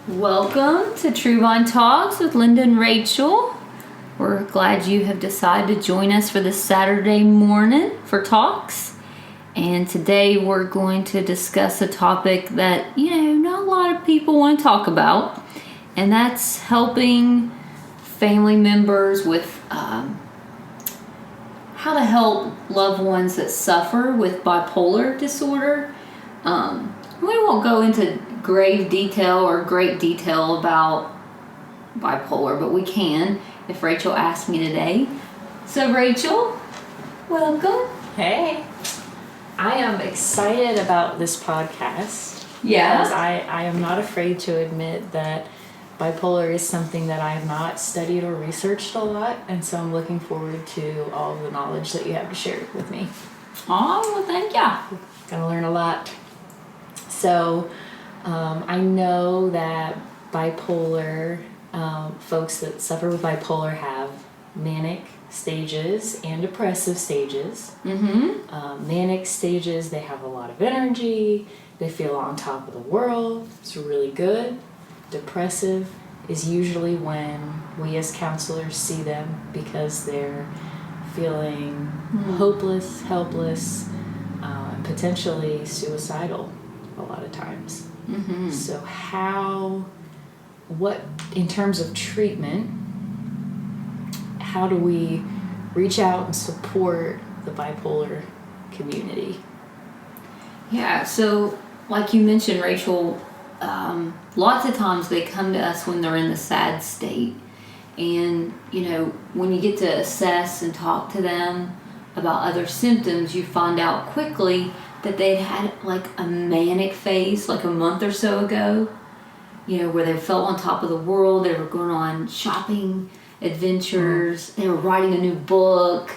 Welcome to True Vine Talks with Linda and Rachel. We're glad you have decided to join us for this Saturday morning for talks. And today we're going to discuss a topic that, not a lot of people want to talk about. And that's helping family members with how to help loved ones that suffer with bipolar disorder. We won't go into great detail about bipolar, but we can if Rachel asks me today. So Rachel, welcome. Hey, I am excited about this podcast. Yeah. Because I am not afraid to admit that bipolar is something that I have not studied or researched a lot, and so I'm looking forward to all of the knowledge that you have to share with me. Oh, well, thank you. Gonna learn a lot. So, I know that bipolar, folks that suffer with bipolar have manic stages and depressive stages. Mm-hmm. Manic stages, they have a lot of energy, they feel on top of the world, it's really good. Depressive is usually when we as counselors see them because they're feeling hopeless, helpless, and potentially suicidal a lot of times. Mm-hmm. So what in terms of treatment, how do we reach out and support the bipolar community? Yeah, so like you mentioned, Rachel, lots of times they come to us when they're in the sad state. And, when you get to assess and talk to them about other symptoms, you find out quickly that they'd had like a manic phase like a month or so ago, where they felt on top of the world. They were going on shopping adventures. They were writing a new book.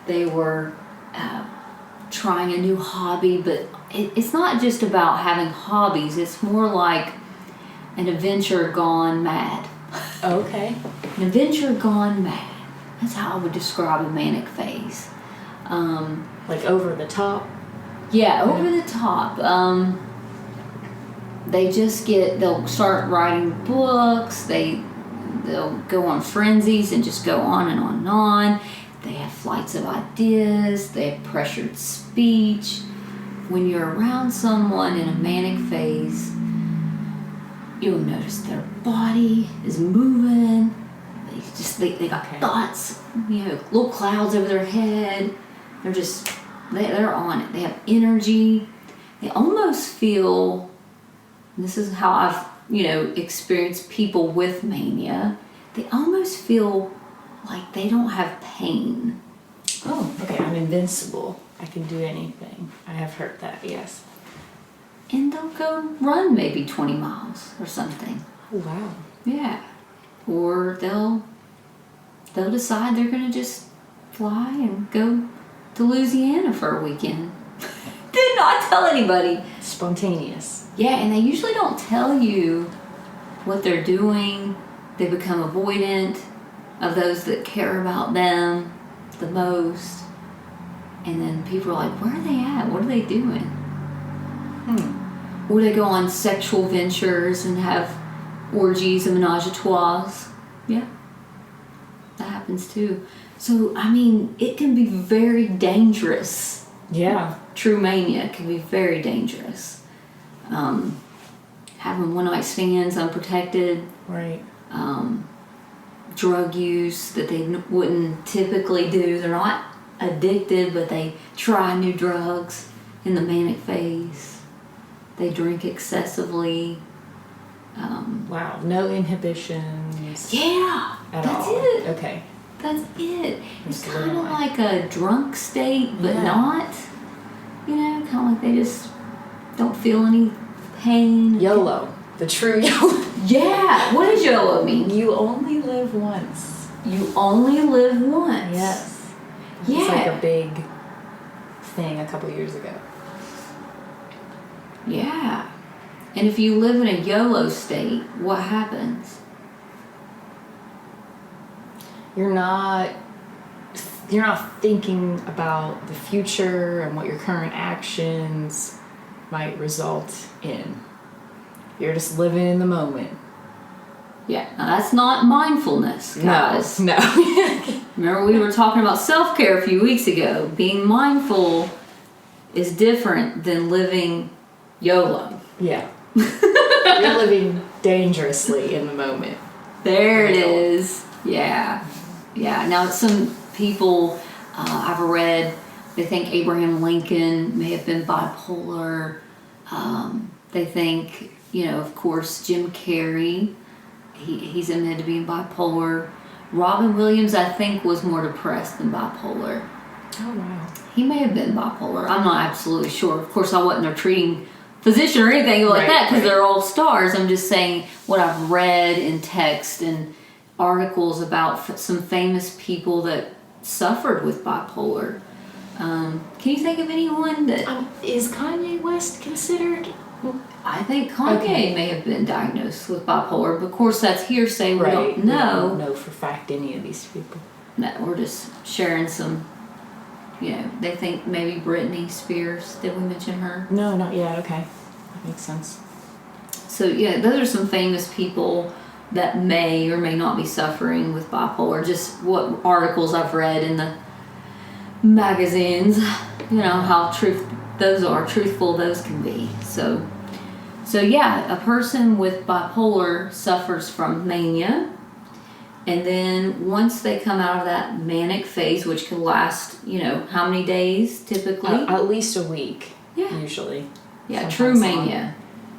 They were trying a new hobby. But it's not just about having hobbies. It's more like an adventure gone mad. Okay. An adventure gone mad. That's how I would describe a manic phase. Like over the top? Yeah, over the top. They'll start writing books. They'll go on frenzies and just go on and on and on. They have flights of ideas. They have pressured speech. When you're around someone in a manic phase, you'll notice their body is moving. They got thoughts, little clouds over their head. They're on it. They have energy. They almost feel, and this is how I've, experienced people with mania, they almost feel like they don't have pain. Oh, okay. I'm invincible. I can do anything. I have heard that, yes. And they'll go run maybe 20 miles or something. Oh, wow. Yeah. Or they'll decide they're going to just fly and go to Louisiana for a weekend. Did not tell anybody. Spontaneous. Yeah, and they usually don't tell you what they're doing. They become avoidant of those that care about them the most. And then people are like, where are they at? What are they doing? Or they go on sexual ventures and have orgies and menage a trois. Yeah, that happens too. So, it can be very dangerous. Yeah. True mania can be very dangerous. Having one-night stands unprotected. Right. Drug use that they wouldn't typically do. They're not addicted, but they try new drugs in the manic phase. They drink excessively. Wow. No inhibitions. Yeah, That's it. Okay. That's it. It's Just kind of living like a drunk state, but not. Kind of like they just don't feel any pain. YOLO. The true YOLO. Yeah. What does YOLO mean? You only live once. You only live once. Yes. Yeah. It's like a big thing a couple years ago. Yeah. And if you live in a YOLO state, what happens? You're not thinking about the future and what your current actions might result in. You're just living in the moment. Yeah, now that's not mindfulness, guys. No. Remember, we were talking about self-care a few weeks ago. Being mindful is different than living YOLO. Yeah. You're living dangerously in the moment. There it is. Yeah. Yeah. Now, some people I've read, they think Abraham Lincoln may have been bipolar. They think, of course, Jim Carrey, he's admitted to being bipolar. Robin Williams, I think, was more depressed than bipolar. Oh, wow. He may have been bipolar. I'm not absolutely sure. Of course, I wasn't their treating physician or anything like that because they're all stars. I'm just saying what I've read in text and articles about some famous people that suffered with bipolar. Can you think of anyone that... is Kanye West considered? I think Kanye may have been diagnosed with bipolar, but of course that's hearsay. We don't know. We don't know for fact any of these people. No, we're just sharing some, they think maybe Britney Spears. Did we mention her? No, not yet. Okay. That makes sense. So, yeah, those are some famous people that may or may not be suffering with bipolar. Just what articles I've read in the magazines, how truthful those can be. So yeah, a person with bipolar suffers from mania, and then once they come out of that manic phase, which can last, how many days typically? At least a week, yeah. Usually. Yeah, Sometimes true mania.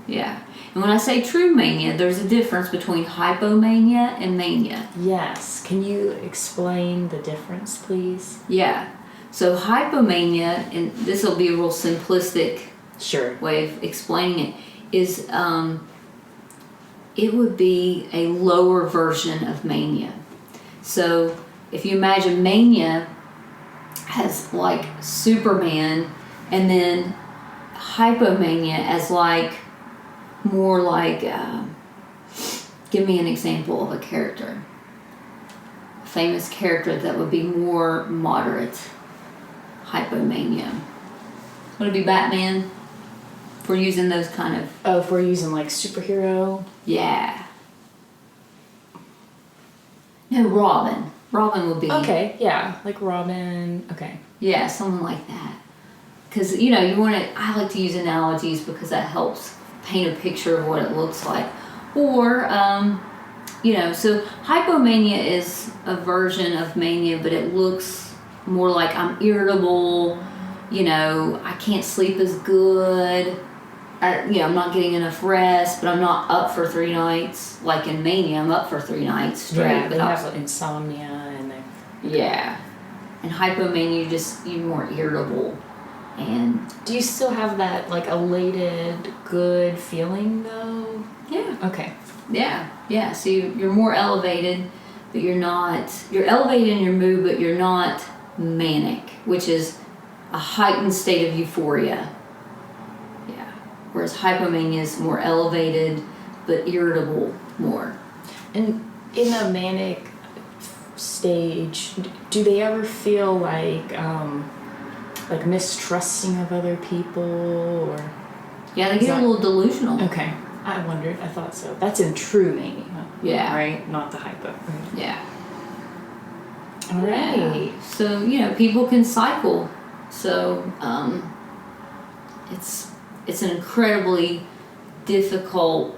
Yeah. And when I say true mania, there's a difference between hypomania and mania. Yes. Can you explain the difference, please? Yeah. So hypomania, and this will be a real simplistic way of explaining it, is it would be a lower version of mania. So if you imagine mania has like Superman, and then hypomania as more like give me an example of a character, a famous character that would be more moderate. Hypomania. Would it be Batman? If we're using those kind of... Oh, if we're using superhero? Yeah. No, Robin. Robin would be... Okay, yeah. Like Robin. Okay. Yeah, something like that. Because, you want to... I like to use analogies because that helps paint a picture of what it looks like. Or, so hypomania is a version of mania, but it looks more like I'm irritable, I can't sleep as good, I'm not getting enough rest, but I'm not up for 3 nights. Like in mania, I'm up for 3 nights straight. Yeah, they have insomnia and they... Yeah. And hypomania, you're more irritable. And do you still have that elated, good feeling though? Yeah. Okay. Yeah. So you're more elevated, but you're elevated in your mood, but you're not manic, which is a heightened state of euphoria. Yeah. Whereas hypomania is more elevated but irritable more. And in the manic stage, do they ever feel like mistrusting of other people, or? Yeah, they get a little delusional. Okay. I wondered. I thought so. That's in true mania. Yeah. Right? Not the hypo. Right? Yeah. All right. Yeah. So, people can cycle. So, it's an incredibly difficult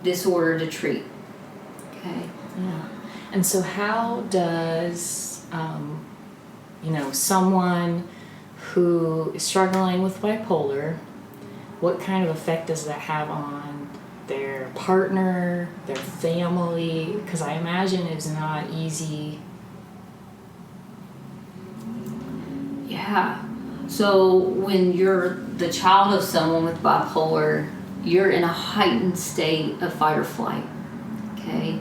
disorder to treat. Okay. Yeah. And so how does, someone who is struggling with bipolar, what kind of effect does that have on their partner, their family? Because I imagine it's not easy. Yeah. So when you're the child of someone with bipolar, you're in a heightened state of fight or flight. Okay.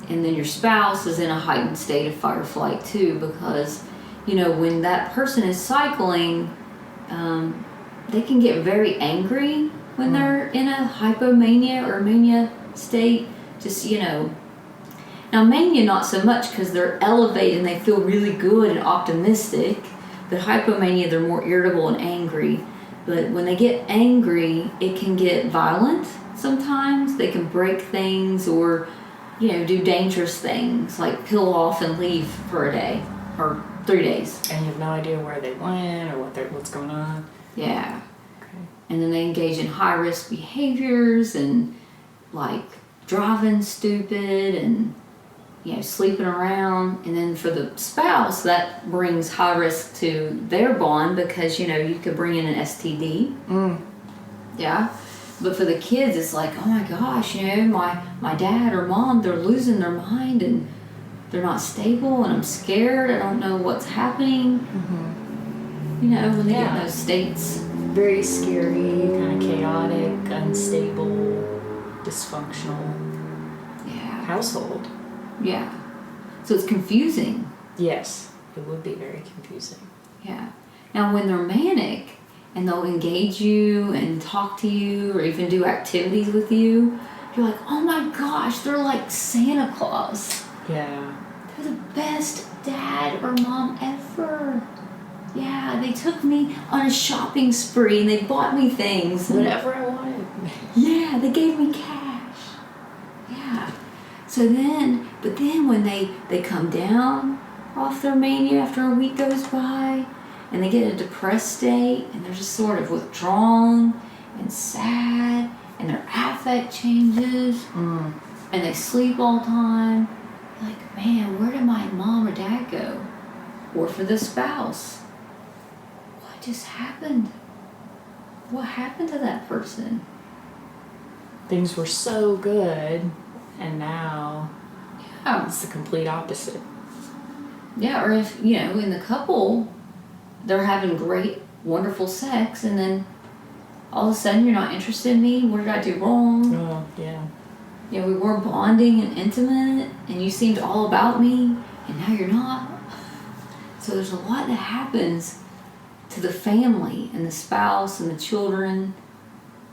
And then your spouse is in a heightened state of fight or flight too, because, when that person is cycling, they can get very angry when they're in a hypomania or mania state. Just, now mania not so much because they're elevated and they feel really good and optimistic, but hypomania, they're more irritable and angry. But when they get angry, it can get violent sometimes. They can break things or, do dangerous things like peel off and leave for a day or 3 days. And you have no idea where they went or what's going on. Yeah. Okay. And then they engage in high risk behaviors and like driving stupid and sleeping around. And then for the spouse, that brings high risk to their bond because you could bring in an STD. Yeah. But for the kids, it's like, oh my gosh, my dad or mom, they're losing their mind and they're not stable and I'm scared. I don't know what's happening. When they get in those states. Very scary, kind of chaotic, unstable, dysfunctional household. Yeah. So it's confusing. Yes, it would be very confusing. Yeah. Now when they're manic and they'll engage you and talk to you or even do activities with you, you're like, oh my gosh, they're like Santa Claus. Yeah. They're the best dad or mom ever. Yeah, they took me on a shopping spree and they bought me things. Whatever I wanted. Yeah, they gave me cash. Yeah. But then when they come down off their mania after a week goes by and they get a depressed state and they're just sort of withdrawn and sad and their affect changes and they sleep all the time, you're like, man, where did my mom or dad go? Or for the spouse, what just happened? What happened to that person? Things were so good and now it's the complete opposite. Yeah, or if, in the couple, they're having great, wonderful sex, and then all of a sudden you're not interested in me. What did I do wrong? Oh, yeah. We were bonding and intimate, and you seemed all about me, and now you're not. So there's a lot that happens to the family and the spouse and the children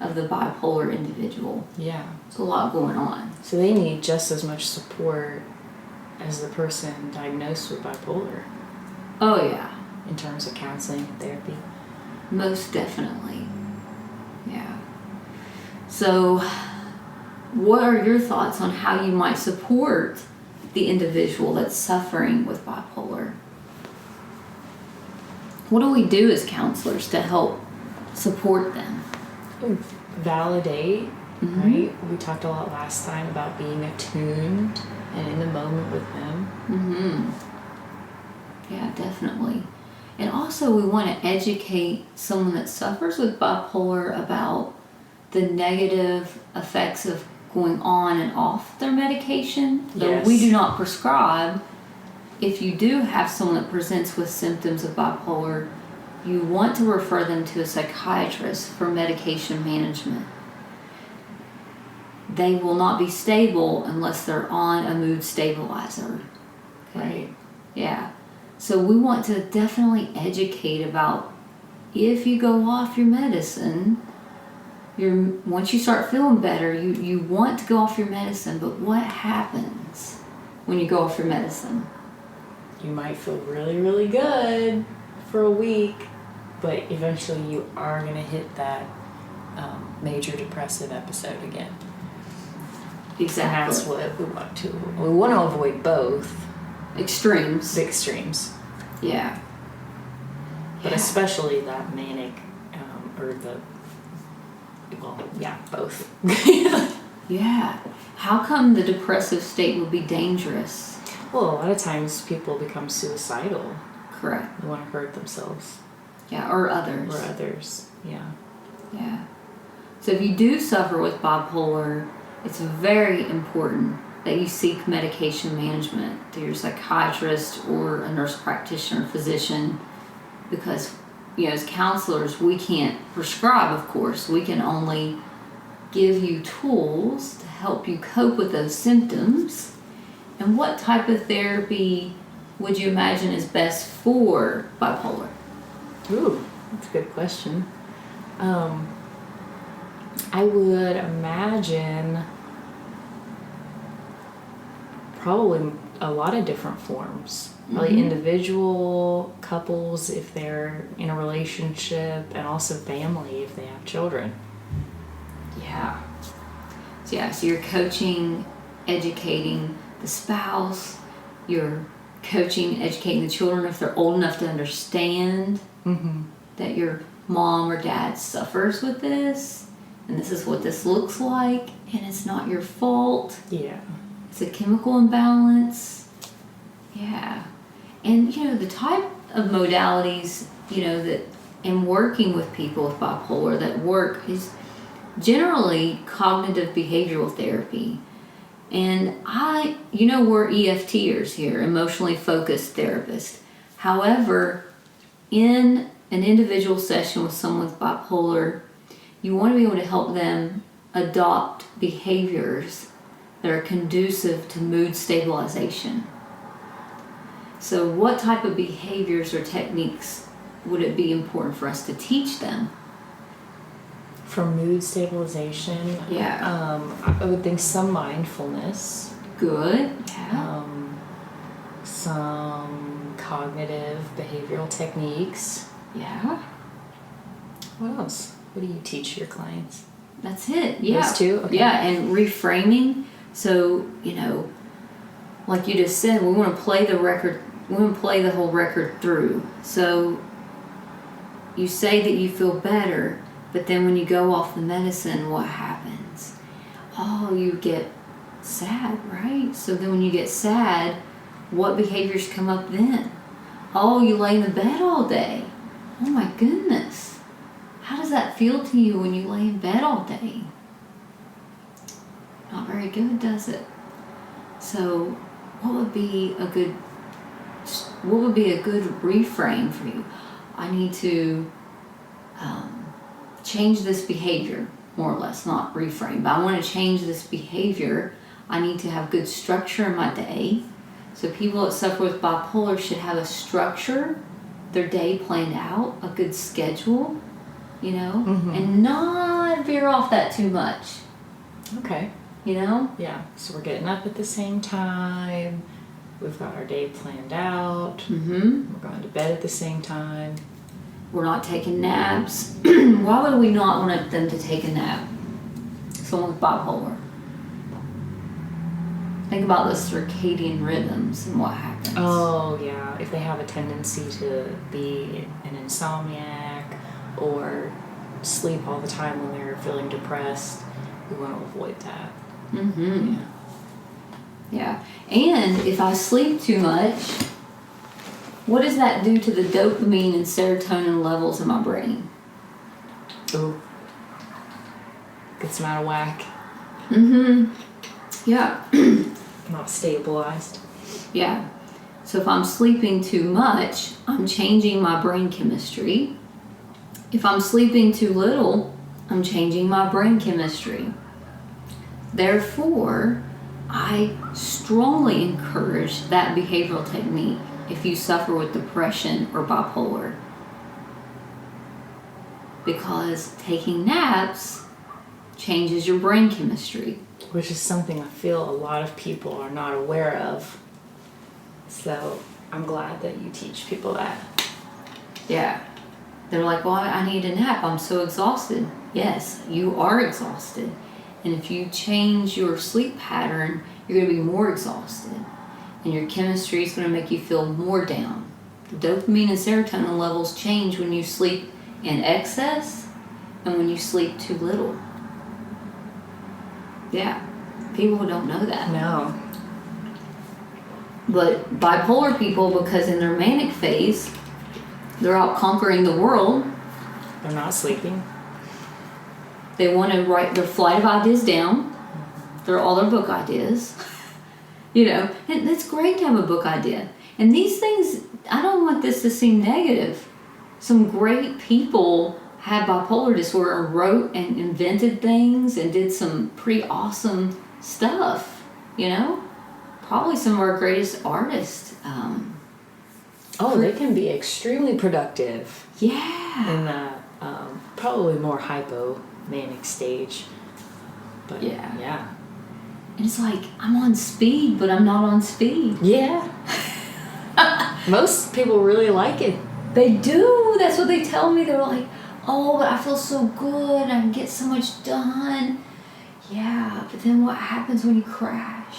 of the bipolar individual. Yeah. There's a lot going on. So they need just as much support as the person diagnosed with bipolar. Oh, yeah. In terms of counseling and therapy. Most definitely. Yeah. So, what are your thoughts on how you might support the individual that's suffering with bipolar? What do we do as counselors to help support them? Validate, right? We talked a lot last time about being attuned and in the moment with them. Yeah, definitely. And also we want to educate someone that suffers with bipolar about the negative effects of going on and off their medication. Though we do not prescribe, if you do have someone that presents with symptoms of bipolar, you want to refer them to a psychiatrist for medication management. They will not be stable unless they're on a mood stabilizer. Okay? Right. Yeah. So we want to definitely educate about if you go off your medicine, once you start feeling better, you want to go off your medicine, but what happens when you go off your medicine? You might feel really, really good for a week, but eventually you are going to hit that major depressive episode again. Exactly. And that's what we want to. We want to avoid both extremes. The extremes. Yeah. But especially that manic, both. Yeah. How come the depressive state would be dangerous? Well, a lot of times people become suicidal. Correct. They want to hurt themselves. Yeah, or others. Yeah. Yeah. So if you do suffer with bipolar, it's very important that you seek medication management through your psychiatrist or a nurse practitioner, physician, because, as counselors, we can't prescribe, of course. We can only give you tools to help you cope with those symptoms. And what type of therapy would you imagine is best for bipolar? Ooh, that's a good question. I would imagine probably a lot of different forms. Probably individual, couples if they're in a relationship, and also family if they have children. Yeah. Yeah, so you're coaching, educating the spouse, you're coaching, educating the children if they're old enough to understand that your mom or dad suffers with this, and this is what this looks like, and it's not your fault. Yeah. It's a chemical imbalance. Yeah. And, the type of modalities, that in working with people with bipolar that work is generally cognitive behavioral therapy. And we're EFTers here, emotionally focused therapists. However, in an individual session with someone with bipolar, you want to be able to help them adopt behaviors that are conducive to mood stabilization. So what type of behaviors or techniques would it be important for us to teach them? For mood stabilization, Yeah. I would think some mindfulness. Good. Yeah. Some cognitive behavioral techniques. Yeah. What else? What do you teach your clients? That's it. Yeah. Those two? Okay. Yeah, and reframing. So, like you just said, we want to play the record. We want to play the whole record through. So you say that you feel better, but then when you go off the medicine, what happens? Oh, you get sad, right? So then when you get sad, what behaviors come up then? Oh, you lay in the bed all day. Oh my goodness. How does that feel to you when you lay in bed all day? Not very good, does it? So what would be a good reframe for you? I need to change this behavior, more or less, not reframe, but I want to change this behavior. I need to have good structure in my day. So people that suffer with bipolar should have a structure, their day planned out, a good schedule, and not veer off that too much. Okay. Yeah. So we're getting up at the same time. We've got our day planned out. We're going to bed at the same time. We're not taking naps. Why would we not want them to take a nap? Someone with bipolar. Think about the circadian rhythms and what happens. Oh, yeah. If they have a tendency to be an insomniac or sleep all the time when they're feeling depressed, we want to avoid that. Yeah. And if I sleep too much, what does that do to the dopamine and serotonin levels in my brain? Ooh. Gets them out of whack. Yeah. Not stabilized. Yeah. So if I'm sleeping too much, I'm changing my brain chemistry. If I'm sleeping too little, I'm changing my brain chemistry. Therefore, I strongly encourage that behavioral technique if you suffer with depression or bipolar. Because taking naps changes your brain chemistry. Which is something I feel a lot of people are not aware of. So I'm glad that you teach people that. Yeah. They're like, well, I need a nap. I'm so exhausted. Yes, you are exhausted. And if you change your sleep pattern, you're going to be more exhausted. And your chemistry is going to make you feel more down. The dopamine and serotonin levels change when you sleep in excess and when you sleep too little. Yeah, people don't know that. No. But bipolar people, because in their manic phase, they're out conquering the world. They're not sleeping. They want to write their flight of ideas down. They're all their book ideas. And it's great to have a book idea. And these things, I don't want this to seem negative. Some great people had bipolar disorder and wrote and invented things and did some pretty awesome stuff, Probably some of our greatest artists. They can be extremely productive. Yeah. In the probably more hypomanic stage. But yeah. And it's like, I'm on speed, but I'm not on speed. Yeah. Most people really like it. They do. That's what they tell me. They're like, oh, but I feel so good. I can get so much done. Yeah, but then what happens when you crash?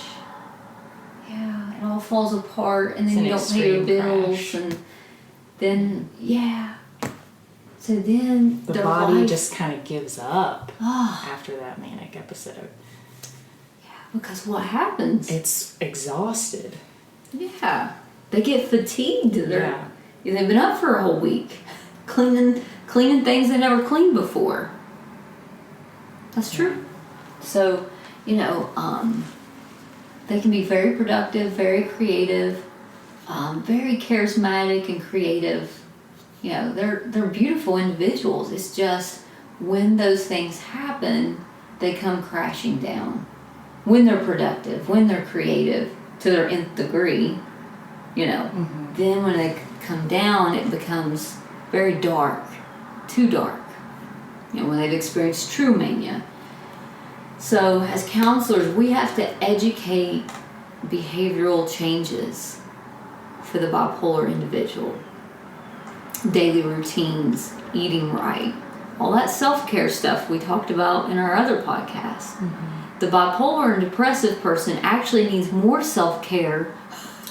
Yeah, it all falls apart, and then you don't pay your bills, crash. and then, so then the body just kind of gives up after that manic episode. Yeah, because what happens? It's exhausted. Yeah, they get fatigued. They've been up for a whole week, cleaning things they never cleaned before. That's true. So, they can be very productive, very creative, very charismatic and creative. They're beautiful individuals. It's just when those things happen, they come crashing down. When they're productive, when they're creative to their nth degree, then when they come down, it becomes very dark, too dark. When they've experienced true mania. So as counselors, we have to educate behavioral changes for the bipolar individual. Daily routines, eating right, all that self-care stuff we talked about in our other podcast. Mm-hmm. The bipolar and depressive person actually needs more self-care.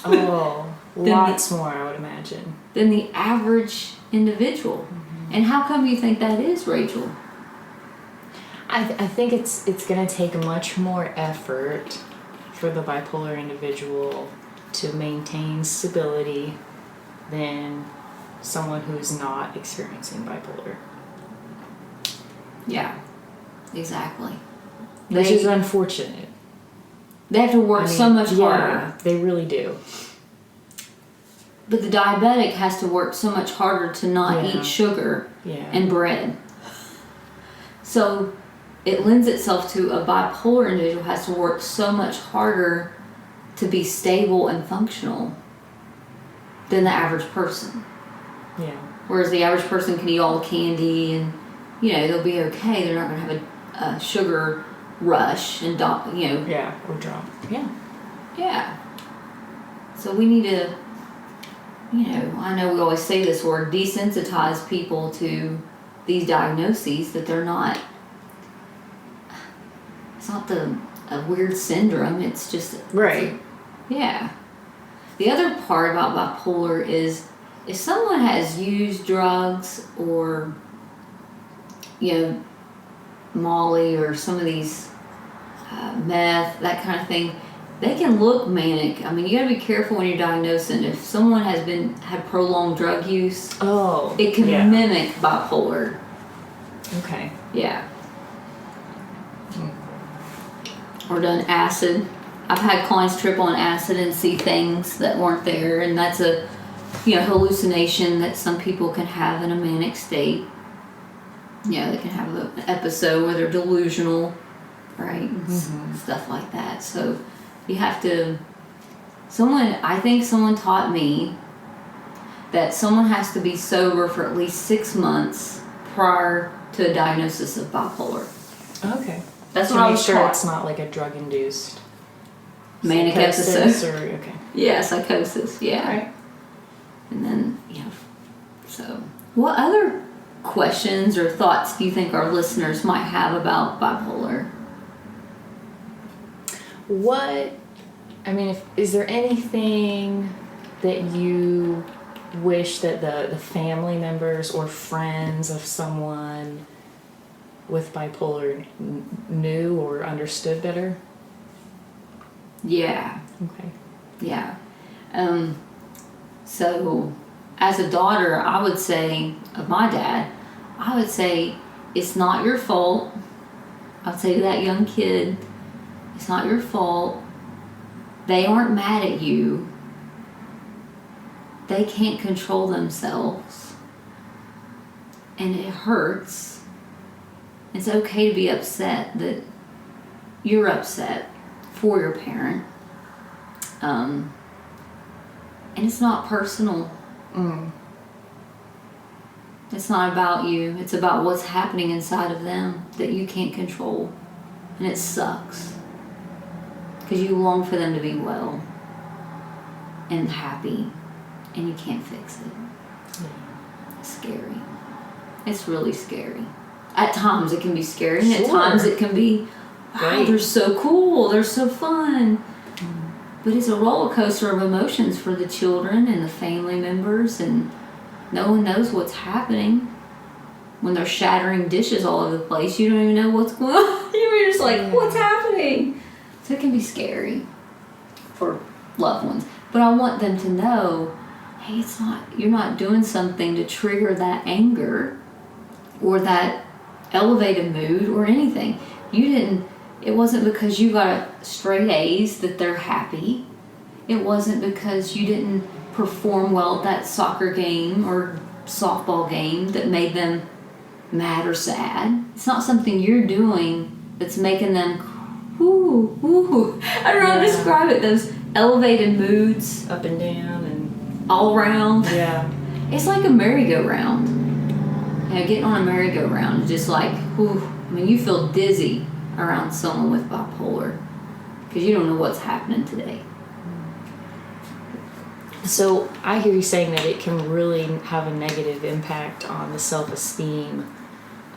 Lots more, I would imagine. Than the average individual. Mm-hmm. And how come you think that is, Rachel? I think it's going to take much more effort for the bipolar individual to maintain stability than someone who's not experiencing bipolar. Yeah, exactly. Which is unfortunate. They have to work so much harder. Yeah, they really do. But the diabetic has to work so much harder to not eat sugar and bread. So it lends itself to a bipolar individual has to work so much harder to be stable and functional than the average person. Yeah. Whereas the average person can eat all the candy and, they'll be okay. They're not going to have a sugar rush and, Yeah, or drop. Yeah. Yeah. So we need to, I know we always say this word, desensitize people to these diagnoses, that they're not, it's not a weird syndrome, it's just... Right. Yeah. The other part about bipolar is if someone has used drugs or, Molly or some of these meth, that kind of thing, they can look manic. I mean, you got to be careful when you're diagnosing. If someone has had prolonged drug use, it can mimic bipolar. Okay. Yeah. Or done acid. I've had clients trip on acid and see things that weren't there, and that's a hallucination that some people can have in a manic state. They can have an episode where they're delusional, right? Mm-hmm. Stuff like that. So you have to... I think someone taught me that someone has to be sober for at least 6 months prior to a diagnosis of bipolar. Okay. That's what I was sure taught. It's not like a drug induced manic episode. Okay. Yeah, psychosis. Yeah. All right. And then so what other questions or thoughts do you think our listeners might have about bipolar? Is there anything that you wish that the family members or friends of someone with bipolar knew or understood better? Yeah. Okay. Yeah. So as a daughter, I would say, of my dad, I would say, it's not your fault. I'd say to that young kid, it's not your fault. They aren't mad at you. They can't control themselves. And it hurts. It's okay to be upset that you're upset for your parent. And it's not personal. It's not about you. It's about what's happening inside of them that you can't control. And it sucks. Because you long for them to be well and happy. And you can't fix it. It's scary. It's really scary. At times it can be scary. And at times it can be great. They're so cool, they're so fun. But it's a roller coaster of emotions for the children and the family members, and no one knows what's happening. When they're shattering dishes all over the place, you don't even know what's going on. You're just like, what's happening? So it can be scary for loved ones. But I want them to know, hey, you're not doing something to trigger that anger or that elevated mood or anything. It wasn't because you got straight A's that they're happy. It wasn't because you didn't perform well at that soccer game or softball game that made them mad or sad. It's not something you're doing that's making them whoo. I don't know how to describe it. Those elevated moods. Up and down and all around. Yeah. It's like a merry-go-round. Getting on a merry-go-round is just like, you feel dizzy around someone with bipolar because you don't know what's happening today. So I hear you saying that it can really have a negative impact on the self-esteem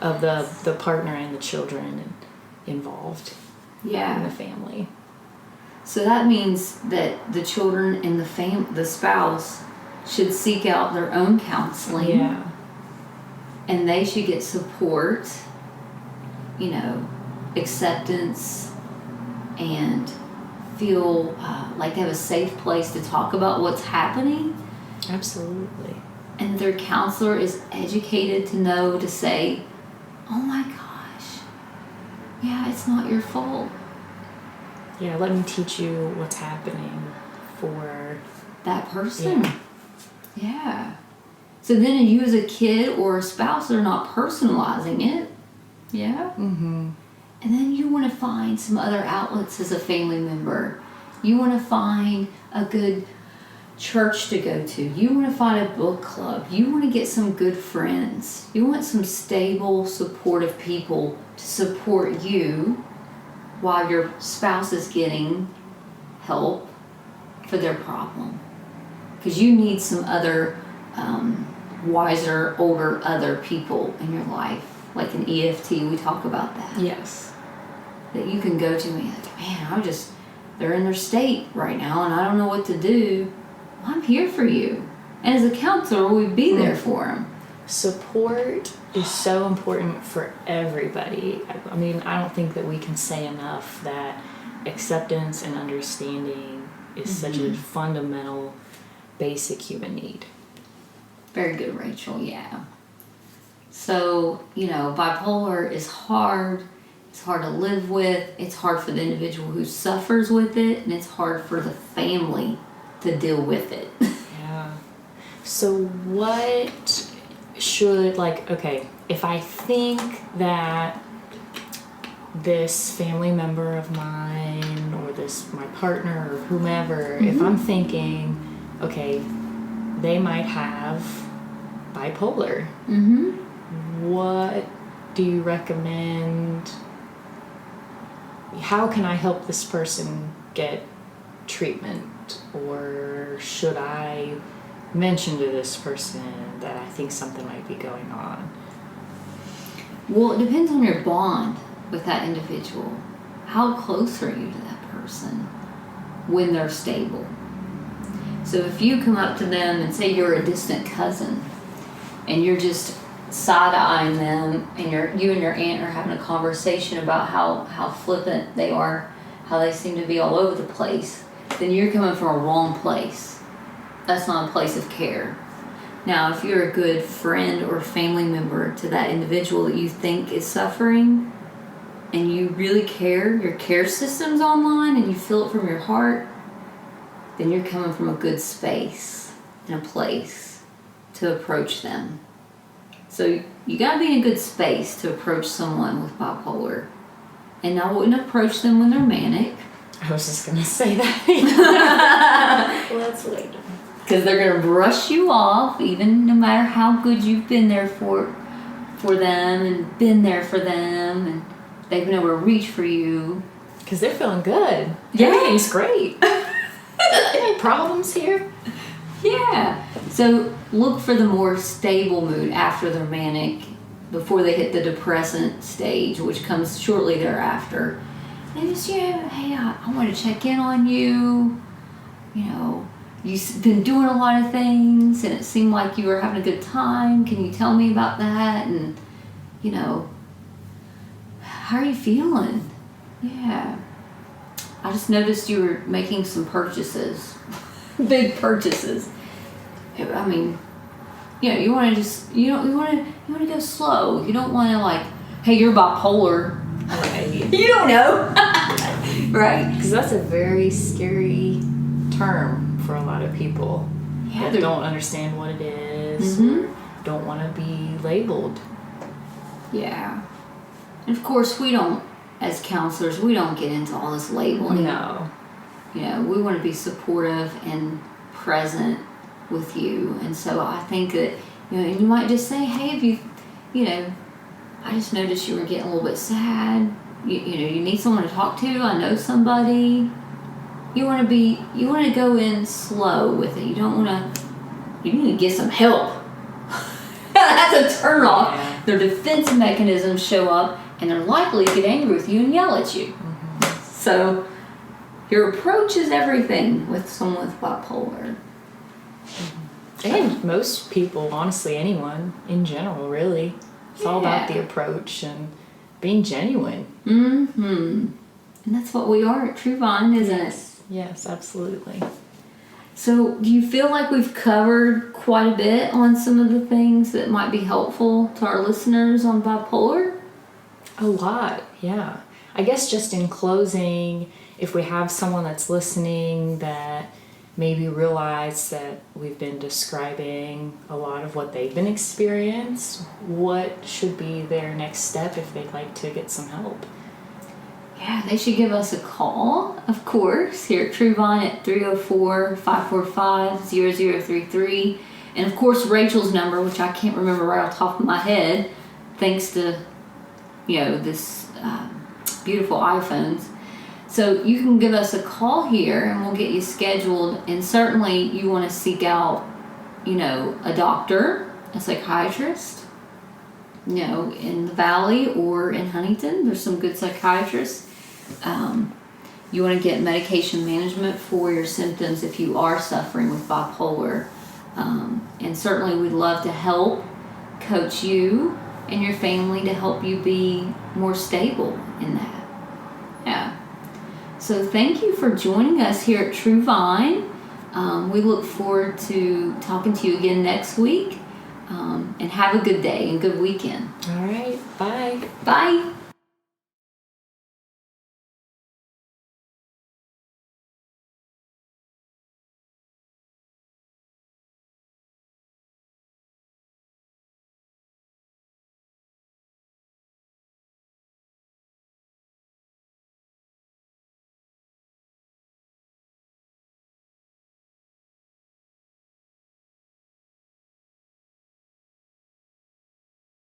of the partner and the children involved in the family. So that means that the children and the spouse should seek out their own counseling. Yeah. And they should get support, acceptance, and feel like they have a safe place to talk about what's happening. Absolutely. And their counselor is educated to know to say, oh my gosh, yeah, it's not your fault. Yeah, let me teach you what's happening for that person. Yeah. So then you as a kid or a spouse are not personalizing it. Yeah. Mm-hmm. And then you want to find some other outlets as a family member. You want to find a good church to go to. You want to find a book club. You want to get some good friends. You want some stable, supportive people to support you while your spouse is getting help for their problem. Because you need some other wiser, older, other people in your life. Like an EFT, we talk about that. Yes. That you can go to and be like, man, they're in their state right now and I don't know what to do. Well, I'm here for you. And as a counselor, we'd be there for them. Support is so important for everybody. I mean, I don't think that we can say enough that acceptance and understanding is such a fundamental, basic human need. Very good, Rachel, yeah. So, bipolar is hard. It's hard to live with. It's hard for the individual who suffers with it, and it's hard for the family to deal with it. Yeah. So what should, if I think that this family member of mine or my partner or whomever, if I'm thinking, okay, they might have bipolar, what do you recommend? How can I help this person get treatment? Or should I mention to this person that I think something might be going on? Well, it depends on your bond with that individual. How close are you to that person when they're stable? So if you come up to them and say you're a distant cousin and you're just side-eyeing them and you and your aunt are having a conversation about how flippant they are, how they seem to be all over the place, then you're coming from a wrong place. That's not a place of care. Now, if you're a good friend or family member to that individual that you think is suffering and you really care, your care system's online and you feel it from your heart, then you're coming from a good space and a place to approach them. So you gotta be in a good space to approach someone with bipolar. And I wouldn't approach them when they're manic. I was just gonna say that. Well, that's later. Because they're gonna brush you off, even no matter how good you've been there for them and been there for them, and they've been able to reach for you. Because they're feeling good. Yeah. Everything's great. Any problems here? Yeah. So look for the more stable mood after they're manic, before they hit the depressant stage, which comes shortly thereafter. And just, hey, I want to check in on you. You've been doing a lot of things and it seemed like you were having a good time. Can you tell me about that? And, how are you feeling? Yeah. I just noticed you were making some purchases, big purchases. I mean, you want to just, you want to go slow. You don't want to hey, you're bipolar. Right. You don't know. Right. Because that's a very scary term for a lot of people that don't understand what it is, or don't want to be labeled. Yeah. And of course, we don't, as counselors, we don't get into all this labeling. No. We want to be supportive and present with you. And so I think that, and you might just say, hey, if I just noticed you were getting a little bit sad. You need someone to talk to. I know somebody. You want to go in slow with it. You need to get some help. That's a turn off. Yeah. Their defense mechanisms show up and they're likely to get angry with you and yell at you. Mm-hmm. So your approach is everything with someone with bipolar. And most people, honestly, anyone in general, really. It's all about the approach and being genuine. Mm-hmm. And that's what we are at Truvine, isn't it? Yes, absolutely. So do you feel like we've covered quite a bit on some of the things that might be helpful to our listeners on bipolar? A lot, yeah. I guess just in closing, if we have someone that's listening that maybe realize that we've been describing a lot of what they've been experiencing, what should be their next step if they'd like to get some help? Yeah, they should give us a call, of course, here at Truvine at 304-545-0033. And of course, Rachel's number, which I can't remember right off the top of my head, thanks to, this beautiful iPhones. So you can give us a call here and we'll get you scheduled. And certainly you want to seek out, a doctor, a psychiatrist, in the Valley or in Huntington. There's some good psychiatrists. You want to get medication management for your symptoms if you are suffering with bipolar. And certainly we'd love to help coach you and your family to help you be more stable in that. Yeah. So thank you for joining us here at Truvine. We look forward to talking to you again next week. And have a good day and good weekend. All right. Bye. Bye.